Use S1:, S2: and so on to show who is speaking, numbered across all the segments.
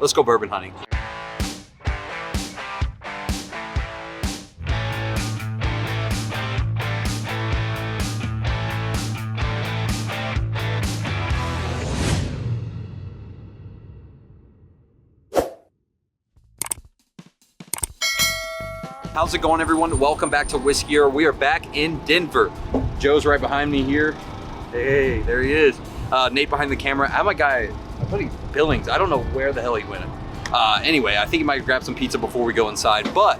S1: let's go bourbon hunting. How's it going, everyone? Welcome back to Whiskey Era. We are back in Denver. Joe's right behind me here. Hey, there he is. Nate behind the camera. I have my guy, my buddy Billings. I don't know where the hell he went. Anyway, I think he might grab some pizza before we go inside, but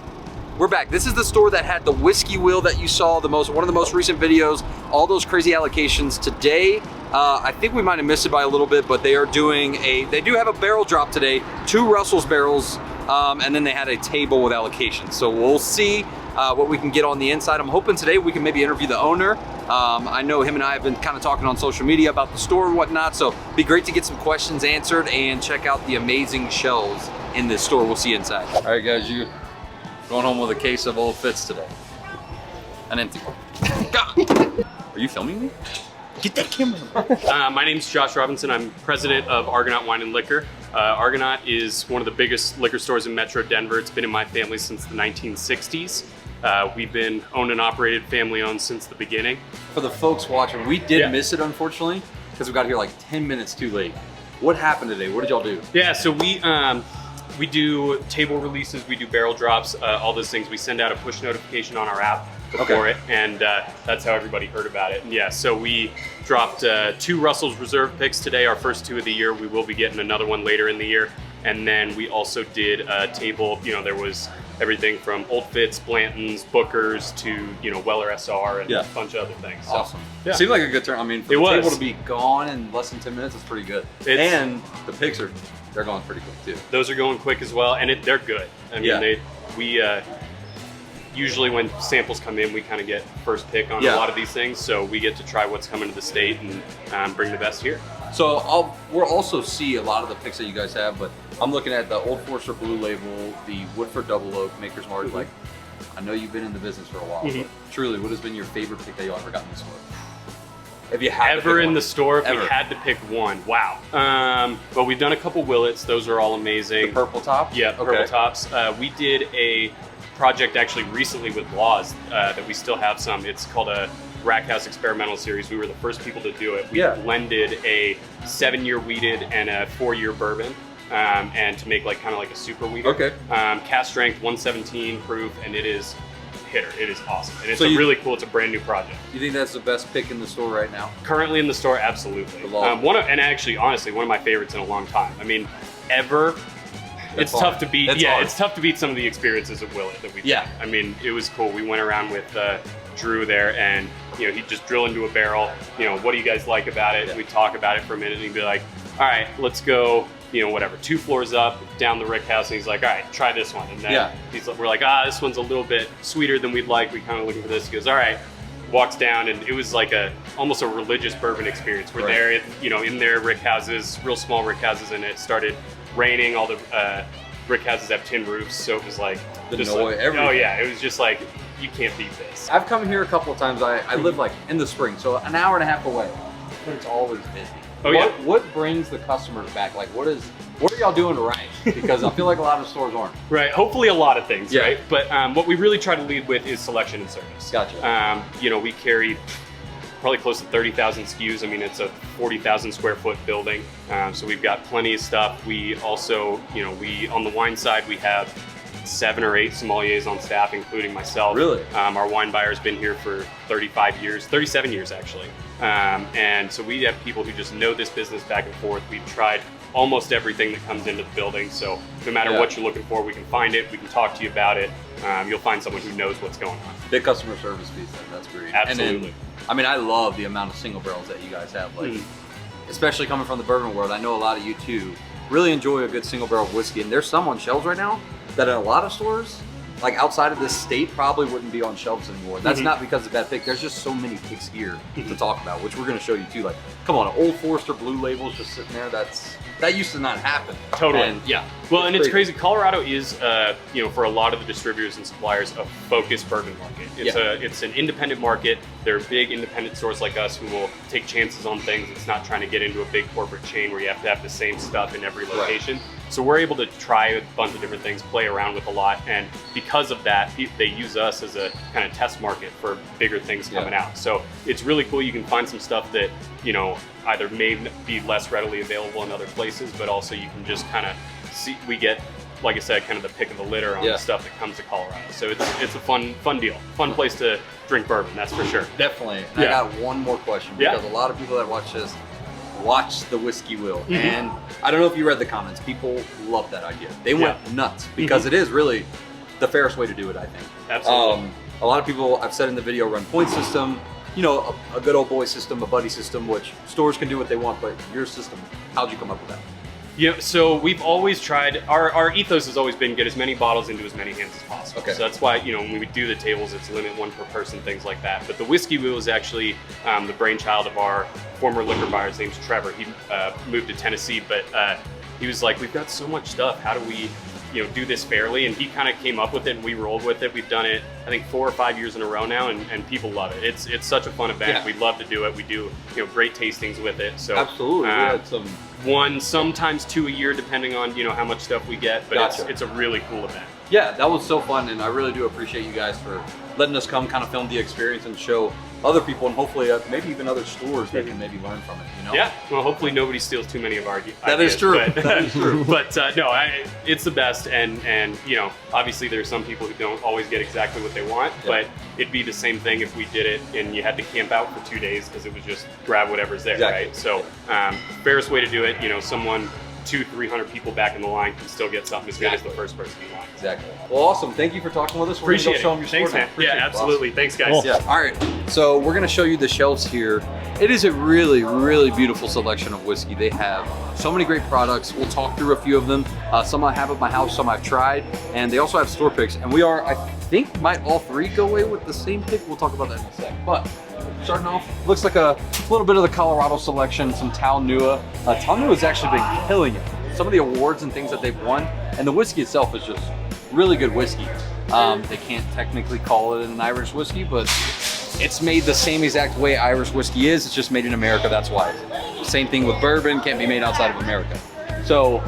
S1: we're back. This is the store that had the whiskey wheel that you saw, one of the most recent videos, all those crazy allocations. Today, I think we might have missed it by a little bit, but they do have a barrel drop today, 2 Russell's barrels, and then they had a table with allocations. So we'll see what we can get on the inside. I'm hoping today we can maybe interview the owner. I know him and I have been kind of talking on social media about the store and whatnot, so it'd be great to get some questions answered and check out the amazing shelves in this store. We'll see you inside. All right, guys, you going home with a case of Old Fitz today. An empty one. Are you filming me? Get that camera.
S2: My name's Josh Robinson. I'm president of Argonaut Wine and Liquor. Argonaut is one of the biggest liquor stores in Metro Denver. It's been in my family since the 1960s. We've been owned and operated, family owned since the beginning.
S1: For the folks watching, we did miss it, unfortunately, because we got here like 10 minutes too late. What happened today? What did y'all do?
S2: Yeah, so we do table releases, we do barrel drops, all those things. We send out a push notification on our app before it, and that's how everybody heard about it. And yeah, so we dropped 2 Russell's Reserve picks today, our first 2 of the year. We will be getting another one later in the year. And then we also did a table, there was everything from Old Fitz, Blanton's, Booker's to, Weller SR and a bunch of other things.
S1: Awesome.
S2: So,
S1: Seemed like a good turn. I mean, for the table to be gone in less than 10 minutes is pretty good. And the picks they're going pretty quick too.
S2: Those are going quick as well, and they're good. I mean, we usually when samples come in, we kind of get first pick on a lot of these things, so we get to try what's coming to the state and bring the best here.
S1: So we'll also see a lot of the picks that you guys have, but I'm looking at the Old Forester Blue Label, the Woodford Double Oak, Maker's Mark. Like, I know you've been in the business for a while, but truly, what has been your favorite pick that you ever gotten in the store? Have you had
S2: ever in the store? If we had to pick one, wow. But we've done a couple Willets; those are all amazing.
S1: The purple tops?
S2: Yeah, purple tops. We did a project actually recently with Laws that we still have some. It's called a Rack House Experimental Series. We were the first people to do it. We blended a 7-year wheated and a 4-year bourbon, and to make kind of like a super wheater.
S1: Okay.
S2: Cast strength, 117 proof, and it is hitter. It is awesome, and it's really cool. It's a brand new project.
S1: You think that's the best pick in the store right now?
S2: Currently in the store, absolutely. And actually, honestly, one of my favorites in a long time. I mean, ever. It's tough to beat. It's tough to beat some of the experiences of Willet that we've done. I mean, it was cool. We went around with Drew there, and he'd just drill into a barrel. What do you guys like about it? We'd talk about it for a minute, and he'd be like, "All right, let's go." Whatever, 2 floors up, down the Rick House, and he's like, "All right, try this one." And then we're like, "This one's a little bit sweeter than we'd like. We kind of looking for this." He goes, "All right." Walks down, and it was like almost a religious bourbon experience. We're there, in their Rick houses, real small Rick houses, and it started raining. All the brick houses have tin roofs, so it was like
S1: everything.
S2: Oh yeah, it was just like, you can't beat this.
S1: I've come here a couple of times. I live in the spring, so an hour and a half away, but it's always busy. What brings the customers back? Like, what are y'all doing right? Because I feel like a lot of stores aren't.
S2: Right. Hopefully a lot of things. Right. But what we really try to lead with is selection and service.
S1: Gotcha.
S2: We carry probably close to 30,000 SKUs. I mean, it's a 40,000 square foot building. So we've got plenty of stuff. We also, on the wine side, we have 7 or 8 sommeliers on staff, including myself.
S1: Really?
S2: Our wine buyer's been here for 37 years actually. And so we have people who just know this business back and forth. We've tried almost everything that comes into the building. So no matter what you're looking for, we can find it. We can talk to you about it. You'll find someone who knows what's going on.
S1: Big customer service piece, that's great.
S2: Absolutely.
S1: And then, I love the amount of single barrels that you guys have. Especially coming from the bourbon world, I know a lot of you too really enjoy a good single barrel of whiskey. And there's some on shelves right now that in a lot of stores, like outside of this state, probably wouldn't be on shelves anymore. That's not because of bad pick. There's just so many picks here to talk about, which we're going to show you too. Like, come on, Old Forester Blue Labels just sitting there. That used to not happen.
S2: Totally.
S1: And,
S2: well, and it's crazy. Colorado is, for a lot of the distributors and suppliers, a focused bourbon market. It's an independent market. There are big independent stores like us who will take chances on things. It's not trying to get into a big corporate chain where you have to have the same stuff in every location. So we're able to try a bunch of different things, play around with a lot, and because of that, they use us as a kind of test market for bigger things coming out. So it's really cool. You can find some stuff that, you know, either may be less readily available in other places, but also you can just kind of see, we get, like I said, kind of the pick of the litter on the stuff that comes to Colorado. So it's a fun deal. Fun place to drink bourbon, that's for sure.
S1: Definitely. And I got one more question, because a lot of people that watch this watch the Whiskey Wheel. And I don't know if you read the comments, people love that idea. They went nuts because it is really the fairest way to do it, I think.
S2: Absolutely.
S1: A lot of people, I've said in the video, run point system, you know, a good old boy system, a buddy system, which stores can do what they want, but your system, how'd you come up with that?
S2: Yeah, so we've always tried, our ethos has always been get as many bottles into as many hands as possible. Okay. So that's why, you know, when we do the tables, it's limit one per person, things like that. But the Whiskey Wheel is actually the brainchild of our former liquor buyer. His name's Trevor. He moved to Tennessee, but he was like, we've got so much stuff. How do we, you know, do this fairly? And he kind of came up with it and we rolled with it. We've done it, I think 4 or 5 years in a row now, and people love it. It's such a fun event. We love to do it. We do, you know, great tastings with it. So
S1: absolutely, we had some
S2: 1, sometimes 2 a year, depending on, you know, how much stuff we get. But it's a really cool event.
S1: Yeah, that was so fun, and I really do appreciate you guys for letting us come, kind of film the experience and show other people, and hopefully maybe even other stores that can maybe learn from it. You know?
S2: Yeah. Well, hopefully nobody steals too many of our ideas.
S1: That is true.
S2: But,
S1: that is true.
S2: But no, it's the best, and you know, obviously there's some people who don't always get exactly what they want, but it'd be the same thing if we did it and you had to camp out for 2 days because it was just grab whatever's there, right? So fairest way to do it, you know, someone 200-300 people back in the line can still get something as good as the first person in line.
S1: Exactly. Well, awesome. Thank you for talking with us. We're
S2: Appreciate
S1: gonna go show them your
S2: it. Thanks, man. Yeah, absolutely.
S1: Awesome.
S2: Thanks, guys.
S1: Cool. Yeah. All right. So we're gonna show you the shelves here. It is a really, really beautiful selection of whiskey. They have so many great products. We'll talk through a few of them. Some I have at my house, some I've tried, and they also have store picks. And we are, I think, might all 3 go away with the same pick. We'll talk about that in a sec. But starting off, looks like a little bit of the Colorado selection, some Tal Nua. Tal Nua has actually been killing it. Some of the awards and things that they've won, and the whiskey itself is just really good whiskey. They can't technically call it an Irish whiskey, but it's made the same exact way Irish whiskey is. It's just made in America, that's why. Same thing with bourbon, can't be made outside of America. So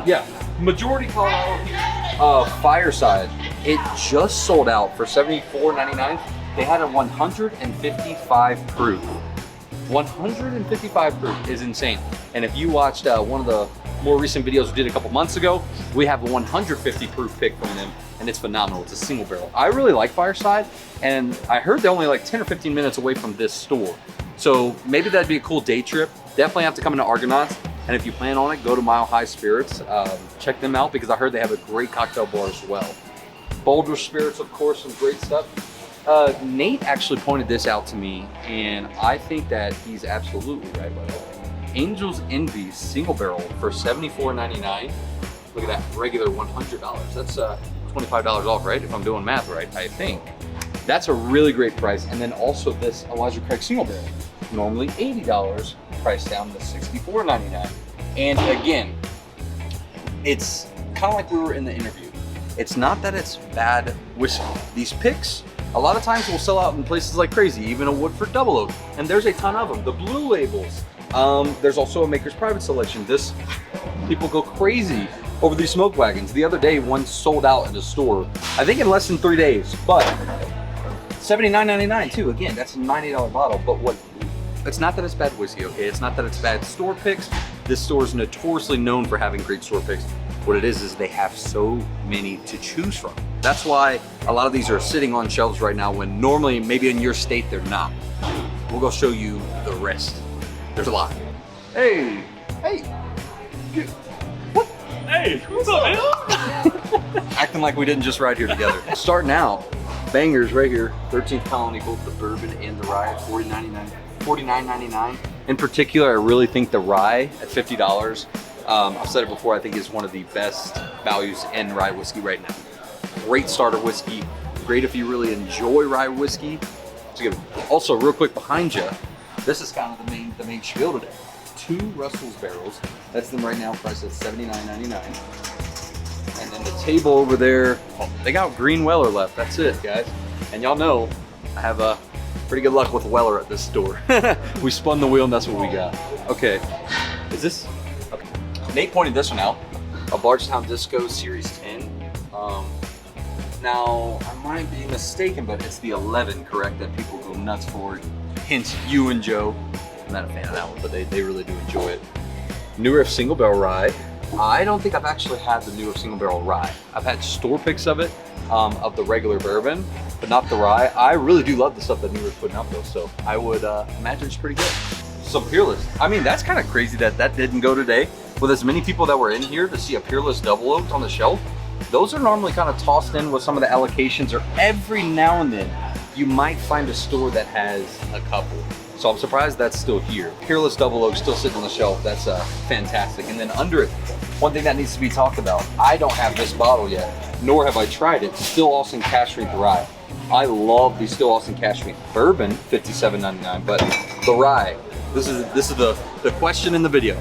S1: yeah, majority Colorado. Fireside, it just sold out for $74.99. They had a 155 proof. 155 proof is insane. And if you watched one of the more recent videos we did a couple months ago, we have a 150 proof pick from them, and it's phenomenal. It's a single barrel. I really like Fireside, and I heard they're only like 10 or 15 minutes away from this store. So maybe that'd be a cool day trip. Definitely have to come into Argonauts, and if you plan on it, go to Mile High Spirits. Check them out because I heard they have a great cocktail bar as well. Boulder Spirits, of course, some great stuff. Nate actually pointed this out to me, and I think that he's absolutely right, by the way. Angel's Envy single barrel for $74.99. Look at that, regular $100. That's $25 off, right? If I'm doing math right, I think. That's a really great price. And then also this Elijah Craig single barrel, normally $80, priced down to $64.99. And again, it's kind of like we were in the interview. It's not that it's bad whiskey. These picks, a lot of times will sell out in places like crazy, even a Woodford Double Oak, and there's a ton of them. The blue labels. There's also a Maker's Private Selection. People go crazy over these smoke wagons. The other day, one sold out in a store, I think in less than 3 days, but $79.99 too. Again, that's a $90 bottle, but it's not that it's bad whiskey, okay? It's not that it's bad store picks. This store is notoriously known for having great store picks. What it is they have so many to choose from. That's why a lot of these are sitting on shelves right now when normally maybe in your state they're not. We'll go show you the rest. There's a lot. Hey,
S2: what? Hey, what's up, man?
S1: Acting like we didn't just ride here together. Starting out, bangers right here. 13th Colony, both the bourbon and the rye at $49.99. In particular, I really think the rye at $50. I've said it before, I think is one of the best values in rye whiskey right now. Great starter whiskey. Great if you really enjoy rye whiskey. It's good. Also, real quick behind you, this is kind of the main spiel today. 2 Russell's barrels. That's them right now, priced at $79.99. And then the table over there, they got Green Weller left. That's it, guys. And y'all know I have pretty good luck with Weller at this store. We spun the wheel and that's what we got. Okay, is this? Okay. Nate pointed this one out. a Bardstown Disco Series 10. Now, I might be mistaken, but it's the 11, correct, that people go nuts for. Hence, you and Joe. I'm not a fan of that one, but they really do enjoy it. New Riff Single Barrel Rye. I don't think I've actually had the New Riff Single Barrel Rye. I've had store picks of it, of the regular bourbon, but not the rye. I really do love the stuff that New Riff's putting out though, so I would imagine it's pretty good. Some Peerless. I mean, that's kind of crazy that that didn't go today. With as many people that were in here to see a Peerless Double Oaked on the shelf, those are normally kind of tossed in with some of the allocations, or every now and then you might find a store that has a couple. So I'm surprised that's still here. Peerless Double Oak still sitting on the shelf. That's fantastic. And then under it, one thing that needs to be talked about, I don't have this bottle yet, nor have I tried it. Still Austin Cask Strength Rye. I love the Still Austin Cask Strength Bourbon, $57.99, but the rye, this is the question in the video.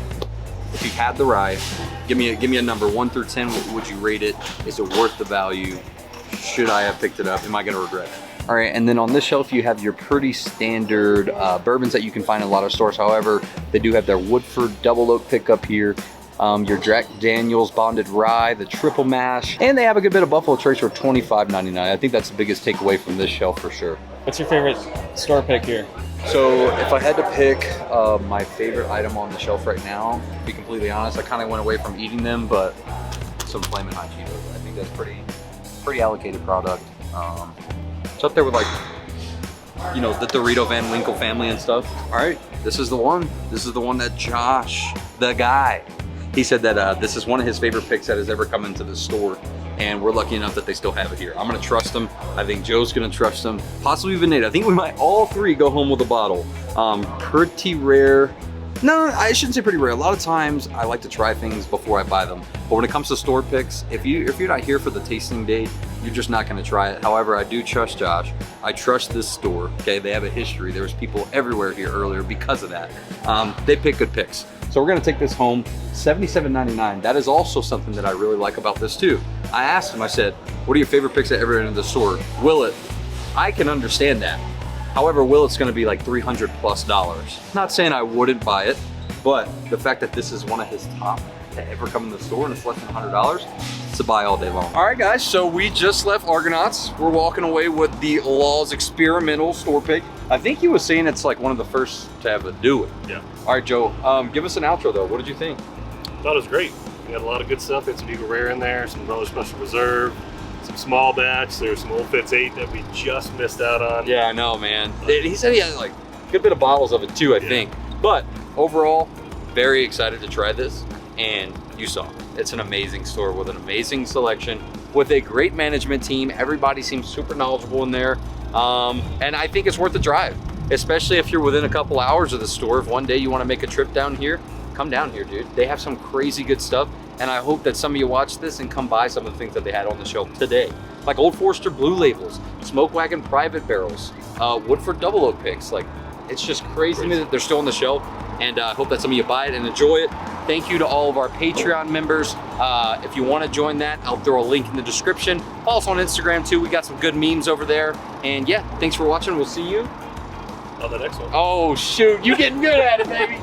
S1: If you've had the rye, give me a number, 1 through 10. What would you rate it? Is it worth the value? Should I have picked it up? Am I gonna regret it? All right, and then on this shelf you have your pretty standard bourbons that you can find in a lot of stores. However, they do have their Woodford Double Oak pickup here, your Jack Daniels Bonded Rye, the Triple Mash, and they have a good bit of Buffalo Trace for $25.99. I think that's the biggest takeaway from this shelf for sure.
S3: What's your favorite store pick here?
S1: So if I had to pick my favorite item on the shelf right now, to be completely honest, I kind of went away from eating them, but some Flamin' Hot Cheetos. I think that's pretty allocated product. It's up there with, like, you know, the Dorito Van Winkle family and stuff. All right, this is the one. This is the one that Josh, the guy, he said that this is one of his favorite picks that has ever come into the store, and we're lucky enough that they still have it here. I'm gonna trust him. I think Joe's gonna trust him. Possibly even Nate. I think we might all three go home with a bottle. Pretty rare. No, I shouldn't say pretty rare. A lot of times I like to try things before I buy them. But when it comes to store picks, if you're not here for the tasting day, you're just not gonna try it. However, I do trust Josh. I trust this store, okay? They have a history. There was people everywhere here earlier because of that. They pick good picks. So we're gonna take this home, $77.99. That is also something that I really like about this too. I asked him, I said, what are your favorite picks that ever entered the store? Willet, I can understand that. However, Willet's gonna be like $300+. Not saying I wouldn't buy it, but the fact that this is one of his top to ever come in the store and it's less than $100, it's a buy all day long. All right, guys, so we just left Argonauts. We're walking away with the Law's Experimental store pick. I think he was saying it's like one of the first to ever do it.
S4: Yeah.
S1: All right, Joe, give us an outro though. What did you think?
S4: Thought it was great. We had a lot of good stuff. We had some Eagle Rare in there, some Brother Special Reserve, some small batch. There's some Old Fitz 8 that we just missed out on.
S1: Yeah, I know, man. He said he had like a good bit of bottles of it too, I think. But overall, very excited to try this. And you saw, it's an amazing store with an amazing selection, with a great management team. Everybody seems super knowledgeable in there. And I think it's worth the drive, especially if you're within a couple hours of the store. If one day you want to make a trip down here, come down here, dude. They have some crazy good stuff. And I hope that some of you watch this and come buy some of the things that they had on the shelf today. Like Old Forester Blue Labels, Smoke Wagon Private Barrels, Woodford Double Oak picks. Like, it's just crazy to me that they're still on the shelf. And I hope that some of you buy it and enjoy it. Thank you to all of our Patreon members. If you want to join that, I'll throw a link in the description. Follow us on Instagram too. We got some good memes over there. And yeah, thanks for watching. We'll see you
S4: on the next one.
S1: Oh shoot, you getting good at it, baby.